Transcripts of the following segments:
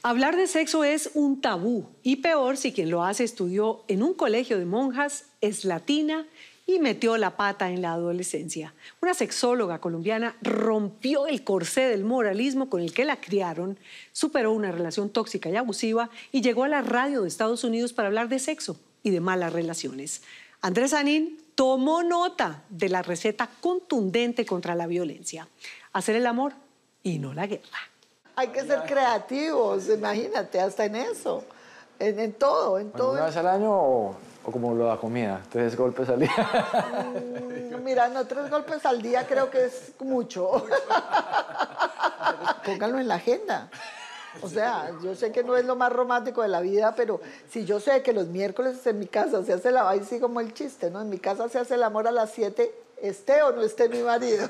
Hablar de sexo es un tabú y peor si quien lo hace estudió en un colegio de monjas, es latina y metió la pata en la adolescencia. Una sexóloga colombiana rompió el corsé del moralismo con el que la criaron, superó una relación tóxica y abusiva y llegó a la radio de Estados Unidos para hablar de sexo y de malas relaciones. Andrés Sanín tomó nota de la receta contundente contra la violencia: hacer el amor y no la guerra. Hay que ser creativos, imagínate, hasta en eso, en todo, en todo. ¿Una vez al año o como lo da comida? 3 golpes al día. Mira, no, 3 golpes al día creo que es mucho. Pónganlo en la agenda. O sea, yo sé que no es lo más romántico de la vida, pero si yo sé que los miércoles en mi casa se hace el amor, ahí sí como el chiste, ¿no? En mi casa se hace el amor a las 7, esté o no esté mi marido.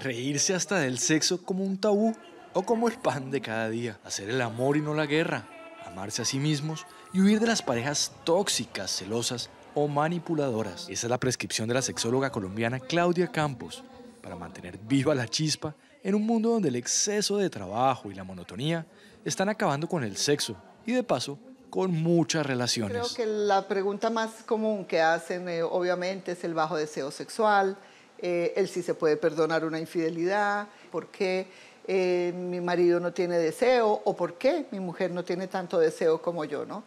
Reírse hasta del sexo como un tabú o como el pan de cada día. Hacer el amor y no la guerra. Amarse a sí mismos y huir de las parejas tóxicas, celosas o manipuladoras. Esa es la prescripción de la sexóloga colombiana Claudia Campos para mantener viva la chispa en un mundo donde el exceso de trabajo y la monotonía están acabando con el sexo y de paso con muchas relaciones. Creo que la pregunta más común que hacen obviamente es el bajo deseo sexual, el si se puede perdonar una infidelidad, por qué mi marido no tiene deseo o por qué mi mujer no tiene tanto deseo como yo, ¿no?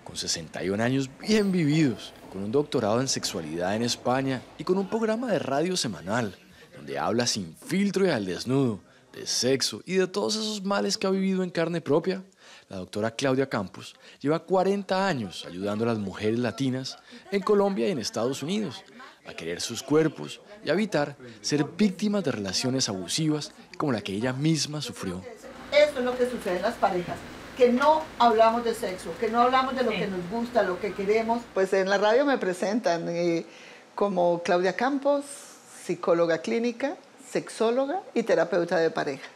Con 61 años bien vividos, con un doctorado en sexualidad en España y con un programa de radio semanal donde habla sin filtro y al desnudo de sexo y de todos esos males que ha vivido en carne propia, la doctora Claudia Campos lleva 40 años ayudando a las mujeres latinas en Colombia y en Estados Unidos a querer sus cuerpos y a evitar ser víctimas de relaciones abusivas como la que ella misma sufrió. Eso es lo que sucede en las parejas, que no hablamos de sexo, que no hablamos de lo que nos gusta, lo que queremos. Pues en la radio me presentan como Claudia Campos, psicóloga clínica, sexóloga y terapeuta de pareja.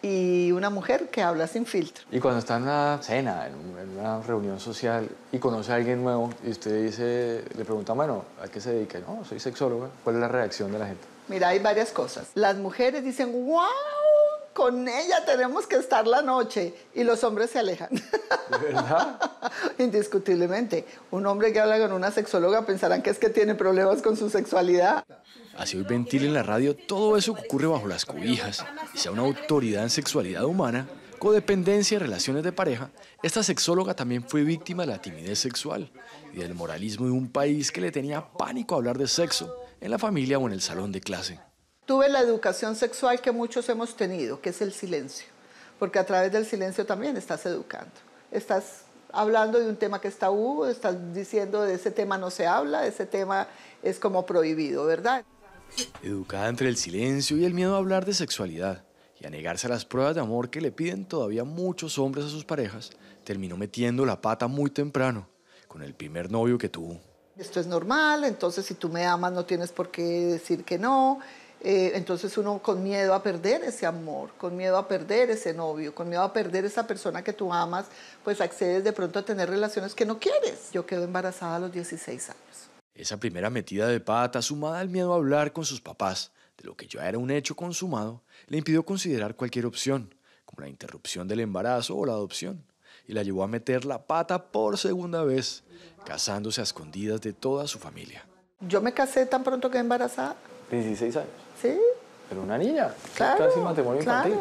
Y una mujer que habla sin filtro. Y cuando está en una cena, en una reunión social y conoce a alguien nuevo y usted le pregunta, bueno, ¿a qué se dedica? No, soy sexóloga. ¿Cuál es la reacción de la gente? Mira, hay varias cosas. Las mujeres dicen, wow, con ella tenemos que estar la noche. Y los hombres se alejan. ¿De verdad? Indiscutiblemente. Un hombre que habla con una sexóloga pensarán que es que tiene problemas con su sexualidad. Así hoy ventila en la radio todo eso que ocurre bajo las cobijas y sea una autoridad en sexualidad humana, codependencia y relaciones de pareja. Esta sexóloga también fue víctima de la timidez sexual y del moralismo de un país que le tenía pánico a hablar de sexo en la familia o en el salón de clase. Tuve la educación sexual que muchos hemos tenido, que es el silencio, porque a través del silencio también estás educando. Estás hablando de un tema que es tabú, estás diciendo de ese tema no se habla, ese tema es como prohibido, ¿verdad? Educada entre el silencio y el miedo a hablar de sexualidad y a negarse a las pruebas de amor que le piden todavía muchos hombres a sus parejas, terminó metiendo la pata muy temprano con el primer novio que tuvo. Esto es normal, entonces si tú me amas no tienes por qué decir que no. Entonces uno con miedo a perder ese amor, con miedo a perder ese novio, con miedo a perder esa persona que tú amas, pues accedes de pronto a tener relaciones que no quieres. Yo quedo embarazada a los 16 años. Esa primera metida de pata, sumada al miedo a hablar con sus papás de lo que ya era un hecho consumado, le impidió considerar cualquier opción, como la interrupción del embarazo o la adopción, y la llevó a meter la pata por segunda vez, casándose a escondidas de toda su familia. Yo me casé tan pronto quedé embarazada. 16 años. Sí. Pero una niña. Claro, Casi matrimonio infantil.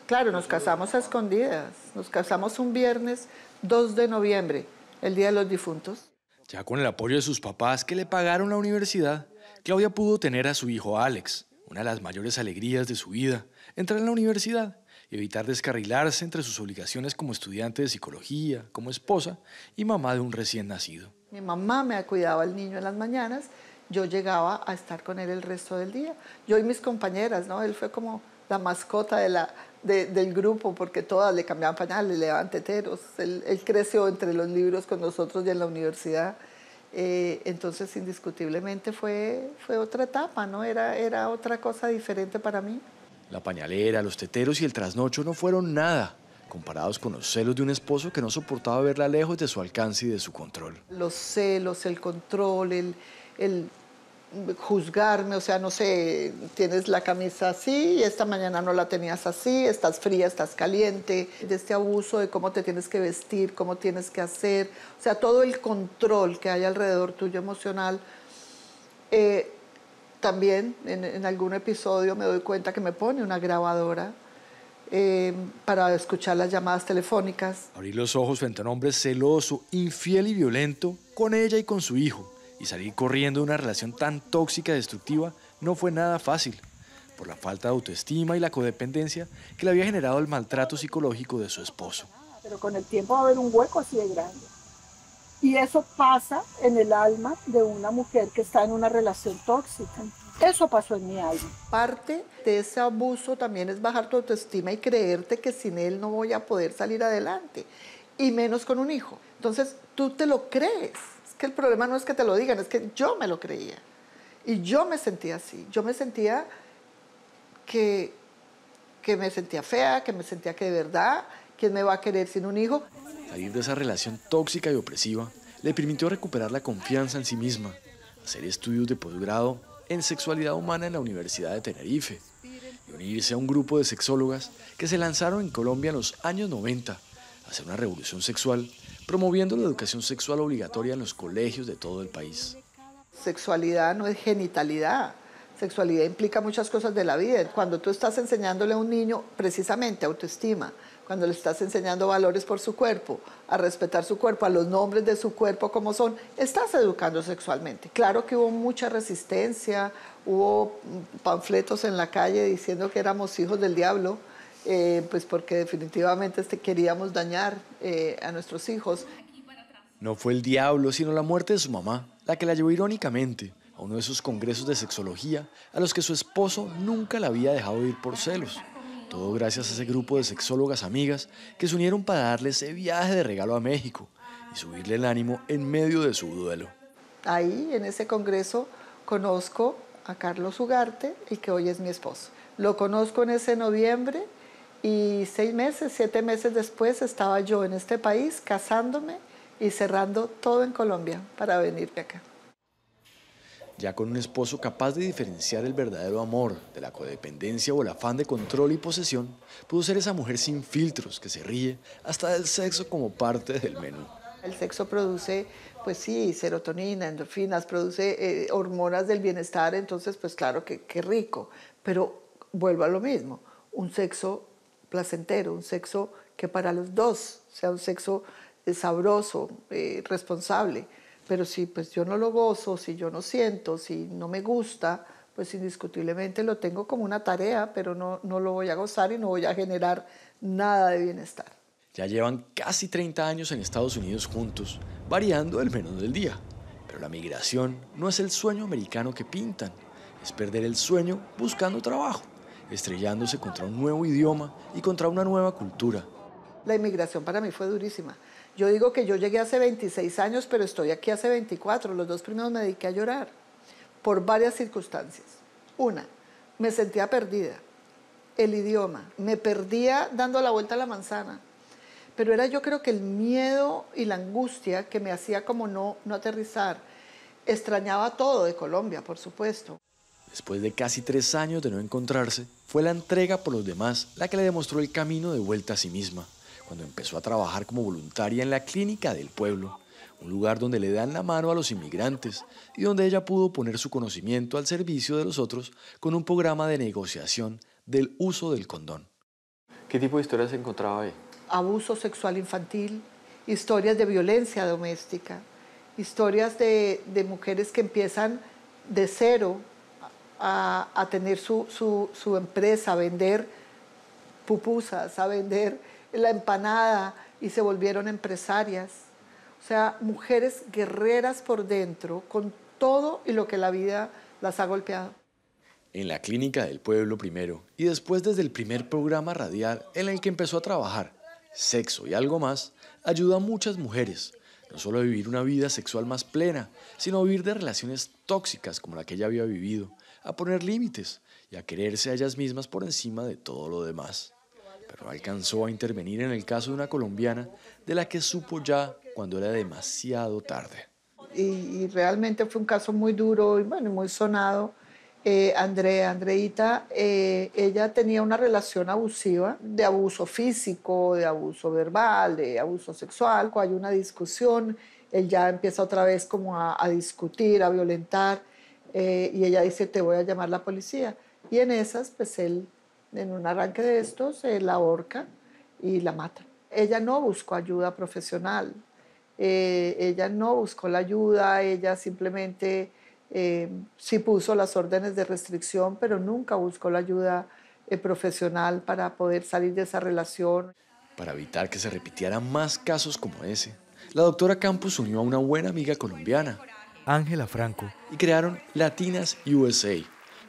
Claro, nos casamos a escondidas. Nos casamos un viernes 2 de noviembre, el Día de los Difuntos. Ya con el apoyo de sus papás que le pagaron la universidad, Claudia pudo tener a su hijo Alex, una de las mayores alegrías de su vida, entrar en la universidad y evitar descarrilarse entre sus obligaciones como estudiante de psicología, como esposa y mamá de un recién nacido. Mi mamá me cuidaba al niño en las mañanas, yo llegaba a estar con él el resto del día. Yo y mis compañeras, ¿no? Él fue como la mascota del grupo porque todas le cambiaban pañales, le daban teteros. Él creció entre los libros con nosotros y en la universidad. Entonces, indiscutiblemente fue otra etapa, ¿no? Era otra cosa diferente para mí. La pañalera, los teteros y el trasnocho no fueron nada comparados con los celos de un esposo que no soportaba verla lejos de su alcance y de su control. Los celos, el control, juzgarme, o sea, no sé, tienes la camisa así y esta mañana no la tenías así, estás fría, estás caliente, de este abuso de cómo te tienes que vestir, cómo tienes que hacer, o sea, todo el control que hay alrededor tuyo emocional. También en algún episodio me doy cuenta que me pone una grabadora para escuchar las llamadas telefónicas. Abrir los ojos frente a un hombre celoso, infiel y violento con ella y con su hijo, y salir corriendo de una relación tan tóxica y destructiva no fue nada fácil, por la falta de autoestima y la codependencia que le había generado el maltrato psicológico de su esposo. Pero con el tiempo va a haber un hueco así de grande. Y eso pasa en el alma de una mujer que está en una relación tóxica. Eso pasó en mi alma. Parte de ese abuso también es bajar tu autoestima y creerte que sin él no voy a poder salir adelante, y menos con un hijo. Entonces tú te lo crees. Es que el problema no es que te lo digan, es que yo me lo creía. Y yo me sentía así. Yo me sentía que me sentía fea, que me sentía que de verdad, ¿quién me va a querer sin un hijo? Salir de esa relación tóxica y opresiva le permitió recuperar la confianza en sí misma, hacer estudios de posgrado en sexualidad humana en la Universidad de Tenerife y unirse a un grupo de sexólogas que se lanzaron en Colombia en los años 90 a hacer una revolución sexual, promoviendo la educación sexual obligatoria en los colegios de todo el país. Sexualidad no es genitalidad. Sexualidad implica muchas cosas de la vida. Cuando tú estás enseñándole a un niño precisamente autoestima, cuando le estás enseñando valores por su cuerpo, a respetar su cuerpo, a los nombres de su cuerpo como son, estás educando sexualmente. Claro que hubo mucha resistencia, hubo panfletos en la calle diciendo que éramos hijos del diablo, pues porque definitivamente queríamos dañar a nuestros hijos. No fue el diablo, sino la muerte de su mamá, la que la llevó irónicamente a uno de esos congresos de sexología a los que su esposo nunca la había dejado ir por celos. Todo gracias a ese grupo de sexólogas amigas que se unieron para darle ese viaje de regalo a México y subirle el ánimo en medio de su duelo. Ahí, en ese congreso, conozco a Carlos Ugarte, el que hoy es mi esposo. Lo conozco en ese noviembre y 6 meses, 7 meses después estaba yo en este país casándome y cerrando todo en Colombia para venirme acá. Ya con un esposo capaz de diferenciar el verdadero amor de la codependencia o el afán de control y posesión, pudo ser esa mujer sin filtros que se ríe hasta del sexo como parte del menú. El sexo produce, pues sí, serotonina, endorfinas, produce hormonas del bienestar, entonces pues claro que rico, pero vuelvo a lo mismo, un sexo placentero, un sexo que para los dos sea un sexo sabroso, responsable. Pero si pues yo no lo gozo, si yo no siento, si no me gusta, pues indiscutiblemente lo tengo como una tarea, pero no lo voy a gozar y no voy a generar nada de bienestar. Ya llevan casi 30 años en Estados Unidos juntos, variando el menú del día. Pero la migración no es el sueño americano que pintan, es perder el sueño buscando trabajo, estrellándose contra un nuevo idioma y contra una nueva cultura. La inmigración para mí fue durísima. Yo digo que yo llegué hace 26 años, pero estoy aquí hace 24. Los 2 primeros me dediqué a llorar por varias circunstancias. Una, me sentía perdida. El idioma. Me perdía dando la vuelta a la manzana. Pero era yo creo que el miedo y la angustia que me hacía como no aterrizar. Extrañaba todo de Colombia, por supuesto. Después de casi 3 años de no encontrarse, fue la entrega por los demás la que le demostró el camino de vuelta a sí misma, cuando empezó a trabajar como voluntaria en la Clínica del Pueblo, un lugar donde le dan la mano a los inmigrantes y donde ella pudo poner su conocimiento al servicio de los otros con un programa de negociación del uso del condón. ¿Qué tipo de historias se encontraba ahí? Abuso sexual infantil, historias de violencia doméstica, historias de mujeres que empiezan de cero a tener su empresa, a vender pupusas, a vender la empanada y se volvieron empresarias. O sea, mujeres guerreras por dentro con todo y lo que la vida las ha golpeado. En la Clínica del Pueblo primero y después desde el primer programa radial en el que empezó a trabajar, Sexo y algo más, ayuda a muchas mujeres, no solo a vivir una vida sexual más plena, sino a vivir de relaciones tóxicas como la que ella había vivido, a poner límites y a quererse a ellas mismas por encima de todo lo demás. Pero alcanzó a intervenir en el caso de una colombiana de la que supo ya cuando era demasiado tarde. y realmente fue un caso muy duro y bueno, muy sonado. Andreita, ella tenía una relación abusiva, de abuso físico, de abuso verbal, de abuso sexual. Cuando hay una discusión, él ya empieza otra vez como a discutir, a violentar, y ella dice, te voy a llamar la policía. Y en esas, pues él, en un arranque de estos, la ahorca y la mata. Ella no buscó ayuda profesional, ella no buscó la ayuda, ella simplemente sí puso las órdenes de restricción, pero nunca buscó la ayuda profesional para poder salir de esa relación. Para evitar que se repitieran más casos como ese, la doctora Campos unió a una buena amiga colombiana, Ángela Franco, y crearon Latinas USA,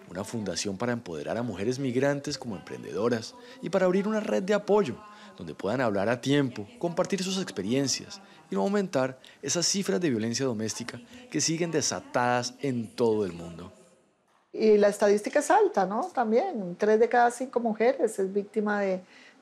una fundación para empoderar a mujeres migrantes como emprendedoras y para abrir una red de apoyo donde puedan hablar a tiempo, compartir sus experiencias y no aumentar esas cifras de violencia doméstica que siguen desatadas en todo el mundo. Y la estadística es alta, ¿no? También, 3 de cada 5 mujeres es víctima de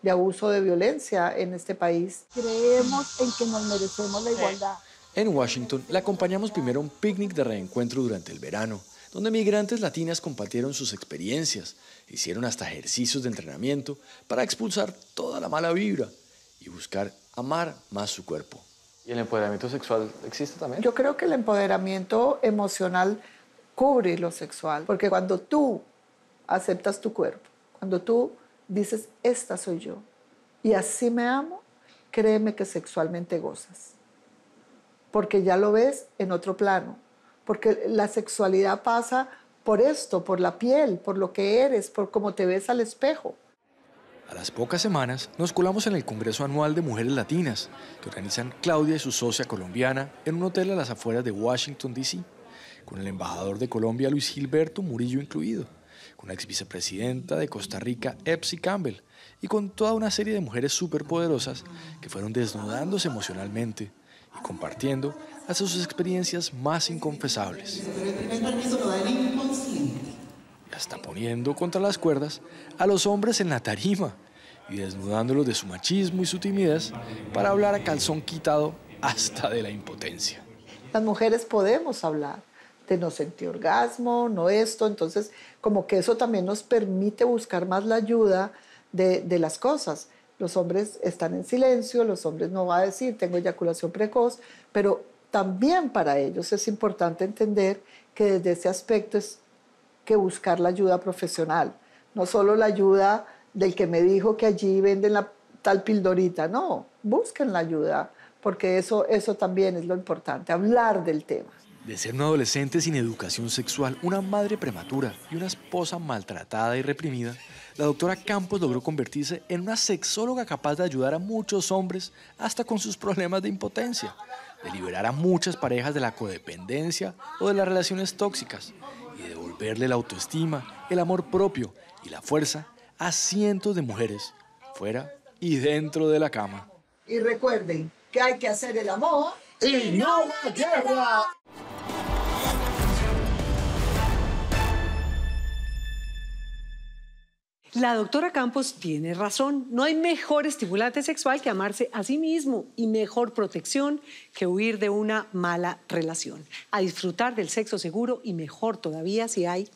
abuso, de violencia en este país. Creemos en que nos merecemos la igualdad. En Washington, la acompañamos primero a un picnic de reencuentro durante el verano, donde migrantes latinas compartieron sus experiencias, hicieron hasta ejercicios de entrenamiento para expulsar toda la mala vibra y buscar amar más su cuerpo. ¿Y el empoderamiento sexual existe también? Yo creo que el empoderamiento emocional cubre lo sexual, porque cuando tú aceptas tu cuerpo, cuando tú dices, esta soy yo, y así me amo, créeme que sexualmente gozas, porque ya lo ves en otro plano, porque la sexualidad pasa por esto, por la piel, por lo que eres, por cómo te ves al espejo. A las pocas semanas nos colamos en el Congreso Anual de Mujeres Latinas, que organizan Claudia y su socia colombiana en un hotel a las afueras de Washington, D.C., con el embajador de Colombia, Luis Gilberto Murillo, incluido, con la exvicepresidenta de Costa Rica, Epsi Campbell, y con toda una serie de mujeres superpoderosas que fueron desnudándose emocionalmente y compartiendo hasta sus experiencias más inconfesables. Y hasta poniendo contra las cuerdas a los hombres en la tarima y desnudándolos de su machismo y su timidez para hablar a calzón quitado hasta de la impotencia. Las mujeres podemos hablar de no sentir orgasmo, no esto, entonces como que eso también nos permite buscar más la ayuda de las cosas. Los hombres están en silencio, los hombres no van a decir tengo eyaculación precoz, pero también para ellos es importante entender que desde ese aspecto es que buscar la ayuda profesional, no solo la ayuda del que me dijo que allí venden la tal pildorita, no, busquen la ayuda, porque eso también es lo importante, hablar del tema. De ser una adolescente sin educación sexual, una madre prematura y una esposa maltratada y reprimida, la doctora Campos logró convertirse en una sexóloga capaz de ayudar a muchos hombres hasta con sus problemas de impotencia, de liberar a muchas parejas de la codependencia o de las relaciones tóxicas y de devolverle la autoestima, el amor propio y la fuerza a cientos de mujeres, fuera y dentro de la cama. Y recuerden que hay que hacer el amor y no la guerra. La doctora Campos tiene razón. No hay mejor estimulante sexual que amarse a sí mismo y mejor protección que huir de una mala relación. A disfrutar del sexo seguro y mejor todavía si hay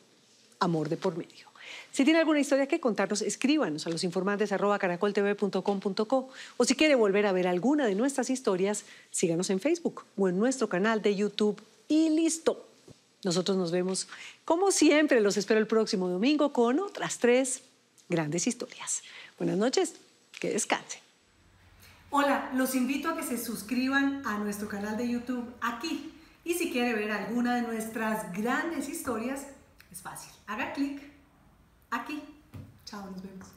amor de por medio. Si tiene alguna historia que contarnos, escríbanos a losinformantes@caracoltv.com.co o si quiere volver a ver alguna de nuestras historias, síganos en Facebook o en nuestro canal de YouTube y listo. Nosotros nos vemos, como siempre, los espero el próximo domingo con otras 3 grandes historias. Buenas noches, que descansen. Hola, los invito a que se suscriban a nuestro canal de YouTube aquí. Y si quiere ver alguna de nuestras grandes historias, es fácil. Haga clic aquí. Chao, nos vemos.